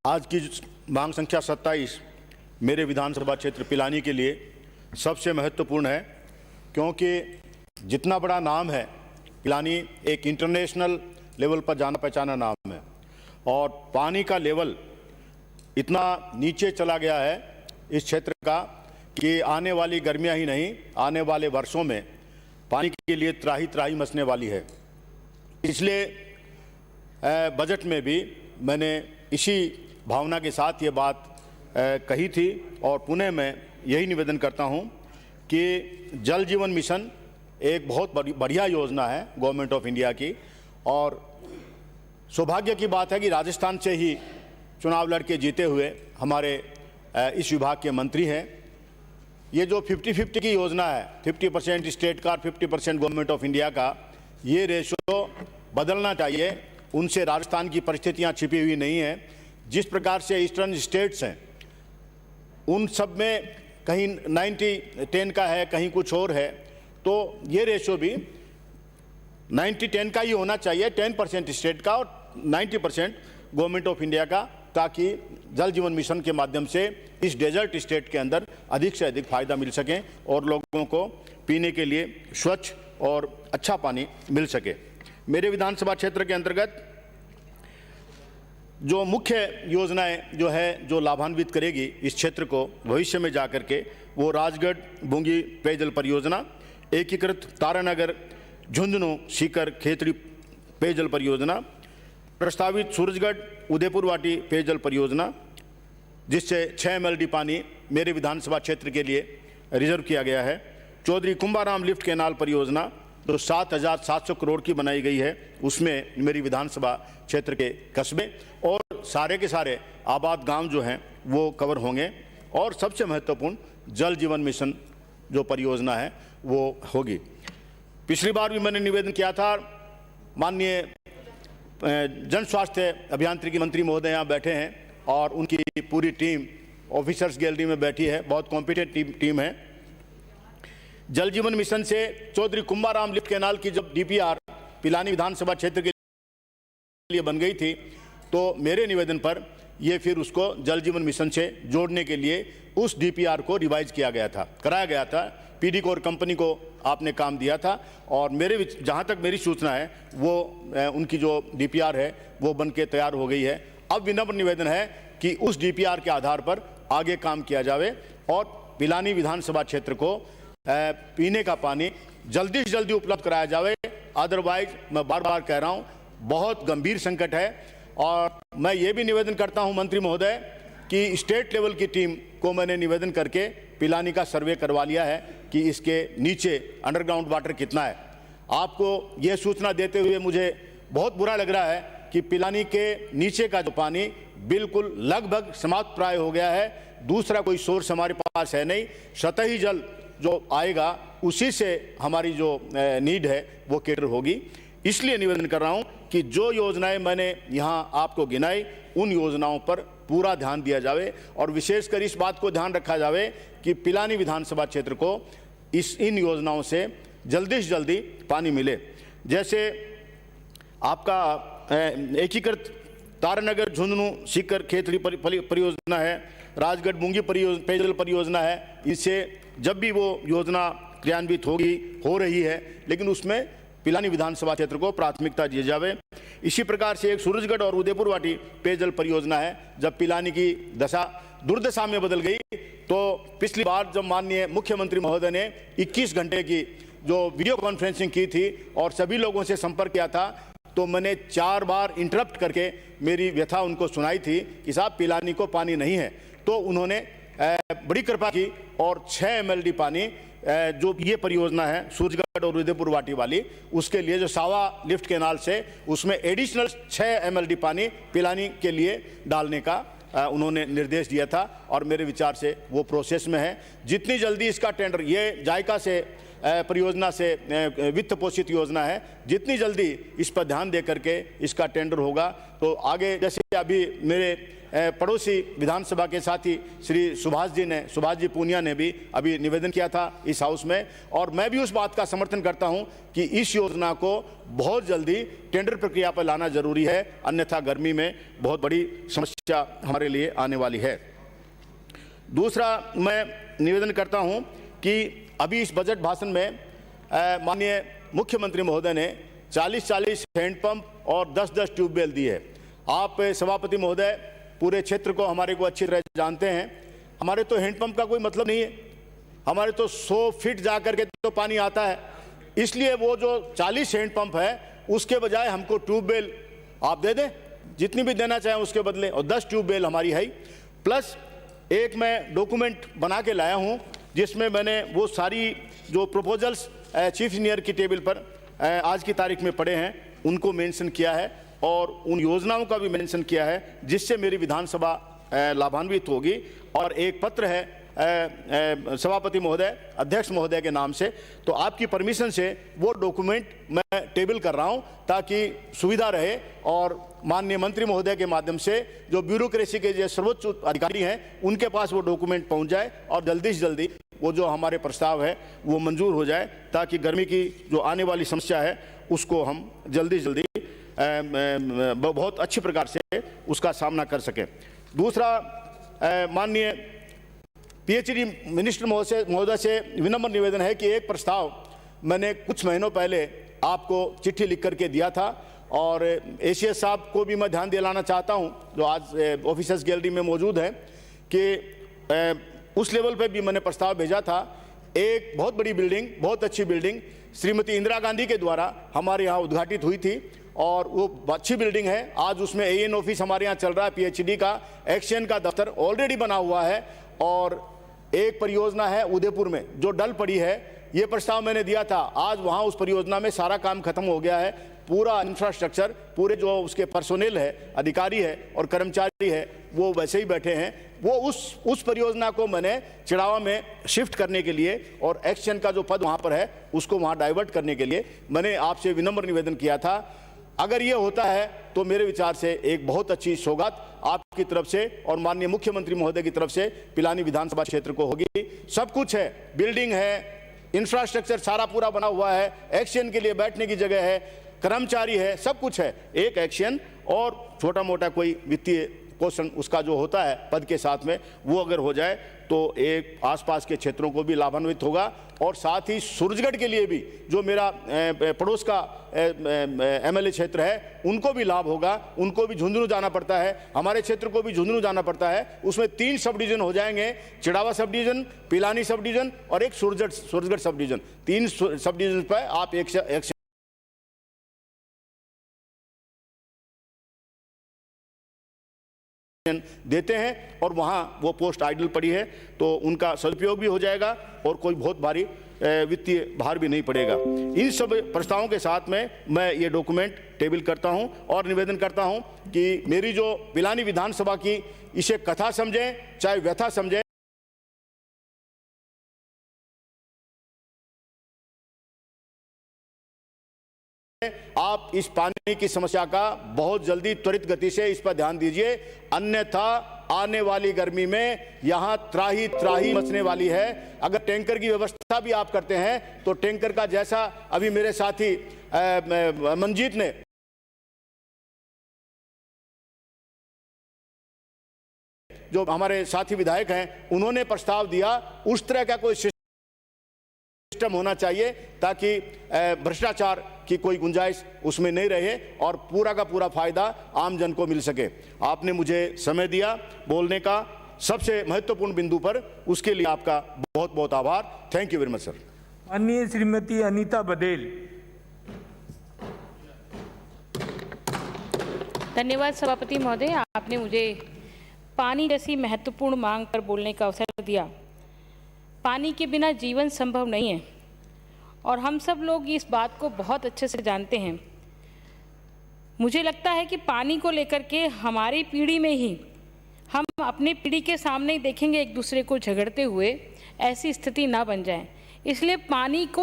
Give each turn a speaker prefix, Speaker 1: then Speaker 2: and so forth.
Speaker 1: आज की मांग संख्या 27 मेरे विधानसभा क्षेत्र पिलानी के लिए सबसे महत्वपूर्ण है, क्योंकि जितना बड़ा नाम है पिलानी, एक इंटरनेशनल लेवल पर जाना पहचाना नाम है और पानी का लेवल इतना नीचे चला गया है इस क्षेत्र का कि आने वाली गर्मियां ही नहीं, आने वाले वर्षों में पानी के लिए त्राही त्राही मचने वाली है। इसलिए बजट में भी मैंने इसी भावना के साथ ये बात कही थी और पुनः मैं यही निवेदन करता हूं कि जल जीवन मिशन एक बहुत बढ़िया योजना है गवर्नमेंट ऑफ इंडिया की, और सौभाग्य की बात है कि राजस्थान से ही चुनाव लड़के जीते हुए हमारे इस विभाग के मंत्री हैं। ये जो 50-50 की योजना है, 50% स्टेट का और 50% गवर्नमेंट ऑफ इंडिया का, ये रेशो बदलना चाहिए। उनसे राजस्थान की परिस्थितियां छिपी हुई नहीं हैं। जिस प्रकार से ईस्टर्न स्टेट्स हैं उन सब में कहीं 90-10 का है, कहीं कुछ और है, तो ये रेशो भी 90-10 का ही होना चाहिए, 10% स्टेट का और 90% गवर्नमेंट ऑफ इंडिया का, ताकि जल जीवन मिशन के माध्यम से इस डेजर्ट स्टेट के अंदर अधिक से अधिक फायदा मिल सके और लोगों को पीने के लिए स्वच्छ और अच्छा पानी मिल सके। मेरे विधानसभा क्षेत्र के अंतर्गत जो मुख्य योजनाएं जो लाभान्वित करेगी इस क्षेत्र को भविष्य में जाकर के, वो राजगढ़ बूंगी पेयजल परियोजना, एकीकृत तारानगर झुंझुनू सीकर खेतड़ी पेयजल परियोजना, प्रस्तावित सूरजगढ़ उदयपुर वाटी पेयजल परियोजना, जिससे 6 MLD पानी मेरे विधानसभा क्षेत्र के लिए रिजर्व किया गया है, चौधरी कुंभाराम लिफ्ट कैनाल परियोजना जो 7,700 करोड़ की बनाई गई है, उसमें मेरी विधानसभा क्षेत्र के कस्बे और सारे के सारे आबाद गांव जो हैं वो कवर होंगे, और सबसे महत्वपूर्ण जल जीवन मिशन जो परियोजना है वो होगी। पिछली बार भी मैंने निवेदन किया था, माननीय जन स्वास्थ्य अभियांत्रिकी मंत्री महोदय यहाँ बैठे हैं और उनकी पूरी टीम ऑफिसर्स गैलरी में बैठी है, बहुत कॉम्पिटेंट टीम है। जल जीवन मिशन से चौधरी कुंभाराम लिफ्ट कैनाल की जब DPR पिलानी विधानसभा क्षेत्र के लिए बन गई थी, तो मेरे निवेदन पर ये फिर उसको जल जीवन मिशन से जोड़ने के लिए उस DPR को रिवाइज कराया गया था। PD कोर कंपनी को आपने काम दिया था और जहाँ तक मेरी सूचना है वो उनकी जो DPR है वो बन के तैयार हो गई है। अब विनम्र निवेदन है कि उस DPR के आधार पर आगे काम किया जावे और पिलानी विधानसभा क्षेत्र को पीने का पानी जल्दी से जल्दी उपलब्ध कराया जावे। अदरवाइज मैं बार बार कह रहा हूँ, बहुत गंभीर संकट है। और मैं ये भी निवेदन करता हूँ मंत्री महोदय कि स्टेट लेवल की टीम को मैंने निवेदन करके पिलानी का सर्वे करवा लिया है कि इसके नीचे अंडरग्राउंड वाटर कितना है। आपको ये सूचना देते हुए मुझे बहुत बुरा लग रहा है कि पिलानी के नीचे का जो पानी बिल्कुल लगभग समाप्त प्राय हो गया है। दूसरा कोई सोर्स हमारे पास है नहीं, सतही जल जो आएगा उसी से हमारी जो नीड है वो कैटर होगी। इसलिए निवेदन कर रहा हूं कि जो योजनाएं मैंने यहां आपको गिनाई, उन योजनाओं पर पूरा ध्यान दिया जावे और विशेषकर इस बात को ध्यान रखा जावे कि पिलानी विधानसभा क्षेत्र को इन योजनाओं से जल्दी पानी मिले। जैसे आपका एकीकृत तारानगर झुंझुनू सीकर खेतड़ी परियोजना है, राजगढ़ बूंगी पेयजल परियोजना है। इससे जब भी वो योजना क्रियान्वित हो रही है, लेकिन उसमें पिलानी विधानसभा क्षेत्र को प्राथमिकता दी जावे। इसी प्रकार से एक सूरजगढ़ और उदयपुर वाटी पेयजल परियोजना है। जब पिलानी की दशा दुर्दशा में बदल गई, तो पिछली बार जब माननीय मुख्यमंत्री महोदय ने 21 घंटे की जो वीडियो कॉन्फ्रेंसिंग की थी और सभी लोगों से संपर्क किया था, तो मैंने 4 बार इंटरप्ट करके मेरी व्यथा उनको सुनाई थी कि साहब पिलानी को पानी नहीं है। तो उन्होंने बड़ी कृपा की और 6 MLD पानी जो ये परियोजना है सूरजगढ़ और उदयपुर वाटी वाली, उसके लिए जो सावा लिफ्ट कैनाल से उसमें एडिशनल 6 MLD पानी पिलानी के लिए डालने का उन्होंने निर्देश दिया था और मेरे विचार से वो प्रोसेस में है। जितनी जल्दी इसका टेंडर, ये जायका से परियोजना से वित्त पोषित योजना है, जितनी जल्दी इस पर ध्यान दे करके इसका टेंडर होगा तो आगे, जैसे अभी मेरे पड़ोसी विधानसभा के साथी श्री सुभाष जी पूनिया ने भी अभी निवेदन किया था इस हाउस में, और मैं भी उस बात का समर्थन करता हूं कि इस योजना को बहुत जल्दी टेंडर प्रक्रिया पर लाना जरूरी है, अन्यथा गर्मी में बहुत बड़ी समस्या हमारे लिए आने वाली है। दूसरा मैं निवेदन करता हूं कि अभी इस बजट भाषण में माननीय मुख्यमंत्री महोदय ने 40-40 हैंडपंप और 10-10 ट्यूबवेल दिए। आप सभापति महोदय पूरे क्षेत्र को हमारे को अच्छी तरह जानते हैं। हमारे तो हैंडपंप का कोई मतलब नहीं है, हमारे तो 100 फीट जा करके तो पानी आता है, इसलिए वो जो 40 हैंडपंप है उसके बजाय हमको ट्यूबवेल आप दे दें, जितनी भी देना चाहें उसके बदले, और 10 ट्यूबवेल हमारी है। प्लस एक मैं डॉक्यूमेंट बना के लाया हूँ जिसमें मैंने वो सारी जो प्रपोजल्स चीफ इंजीनियर की टेबल पर आज की तारीख में पड़े हैं उनको मेंशन किया है, और उन योजनाओं का भी मेंशन किया है जिससे मेरी विधानसभा लाभान्वित होगी। और एक पत्र है सभापति महोदय, अध्यक्ष महोदय के नाम से, तो आपकी परमिशन से वो डॉक्यूमेंट मैं टेबल कर रहा हूं ताकि सुविधा रहे और माननीय मंत्री महोदय के माध्यम से जो ब्यूरोक्रेसी के जो सर्वोच्च अधिकारी हैं उनके पास वो डॉक्यूमेंट पहुंच जाए और जल्दी से जल्दी वो जो हमारे प्रस्ताव है वो मंजूर हो जाए, ताकि गर्मी की जो आने वाली समस्या है उसको हम जल्दी से जल्दी बहुत अच्छी प्रकार से उसका सामना कर सकें। दूसरा, माननीय पीएचडी मिनिस्टर महोदय से विनम्र निवेदन है कि एक प्रस्ताव मैंने कुछ महीनों पहले आपको चिट्ठी लिख करके दिया था, और एसीएस साहब को भी मैं ध्यान दिलाना चाहता हूं जो आज ऑफिसर्स गैलरी में मौजूद है कि उस लेवल पे भी मैंने प्रस्ताव भेजा था। एक बहुत बड़ी बिल्डिंग, बहुत अच्छी बिल्डिंग श्रीमती इंदिरा गांधी के द्वारा हमारे यहाँ उद्घाटित हुई थी, और वो अच्छी बिल्डिंग है। आज उसमें एएन ऑफिस हमारे यहाँ चल रहा है, पीएचडी का एक्शन का दफ्तर ऑलरेडी बना हुआ है, और एक परियोजना है उदयपुर में जो डल पड़ी है, ये प्रस्ताव मैंने दिया था। आज वहाँ उस परियोजना में सारा काम खत्म हो गया है, पूरा इंफ्रास्ट्रक्चर, पूरे जो उसके पर्सोनेल है, अधिकारी है और कर्मचारी है, वो वैसे ही बैठे हैं। वो उस परियोजना को मैंने चिड़ावा में शिफ्ट करने के लिए और एक्शन का जो पद वहाँ पर है उसको वहाँ डाइवर्ट करने के लिए मैंने आपसे विनम्र निवेदन किया था। अगर ये होता है तो मेरे विचार से एक बहुत अच्छी सौगात आपकी तरफ से और माननीय मुख्यमंत्री महोदय की तरफ से पिलानी विधानसभा क्षेत्र को होगी। सब कुछ है, बिल्डिंग है, इंफ्रास्ट्रक्चर सारा पूरा बना हुआ है, एक्शन के लिए बैठने की जगह है, कर्मचारी है, सब कुछ है। एक एक्शन और छोटा मोटा कोई वित्तीय क्वेश्चन उसका जो होता है पद के साथ में, वो अगर हो जाए तो एक आसपास के क्षेत्रों को भी लाभान्वित होगा, और साथ ही सूरजगढ़ के लिए भी जो मेरा पड़ोस का एमएलए क्षेत्र है उनको भी लाभ होगा। उनको भी झुंझुनू जाना पड़ता है, हमारे क्षेत्र को भी झुंझुनू जाना पड़ता है। उसमें 3 सब डिवीजन हो जाएंगे, Chirawa sub division, Pilani sub division और एक Surajgarh sub division. 3 sub division पर आप एक देते हैं और वहां वो पोस्ट आइडल पड़ी है, तो उनका सदुपयोग भी हो जाएगा और कोई बहुत भारी वित्तीय भार भी नहीं पड़ेगा। इन सब प्रस्तावों के साथ में मैं ये डॉक्यूमेंट टेबल करता हूं और निवेदन करता हूं कि मेरी जो पिलानी विधानसभा की, इसे कथा समझें चाहे व्यथा समझें, आप इस पानी की समस्या का बहुत जल्दी त्वरित गति से इस पर ध्यान दीजिए, अन्यथा आने वाली गर्मी में यहां त्राही मचने वाली है। अगर टैंकर की व्यवस्था भी आप करते हैं तो टैंकर का, जैसा अभी मेरे साथी मंजीत ने जो हमारे साथी विधायक हैं उन्होंने प्रस्ताव दिया, उस तरह का कोई सिस्टम होना चाहिए ताकि भ्रष्टाचार की कोई गुंजाइश उसमें नहीं रहे और पूरा का पूरा फायदा आम जन को मिल सके। आपने मुझे समय दिया बोलने का सबसे महत्वपूर्ण बिंदु पर, उसके लिए आपका बहुत बहुत आभार। Thank you very much sir.
Speaker 2: माननीय श्रीमती अनीता बदेल।
Speaker 3: धन्यवाद सभापति महोदय, आपने मुझे पानी जैसी महत्वपूर्ण मांग पर बोलने का अवसर दिया। पानी के बिना जीवन संभव नहीं है और हम सब लोग इस बात को बहुत अच्छे से जानते हैं। मुझे लगता है कि पानी को लेकर के हमारी पीढ़ी में ही हम अपनी पीढ़ी के सामने ही देखेंगे एक दूसरे को झगड़ते हुए, ऐसी स्थिति ना बन जाए। इसलिए पानी को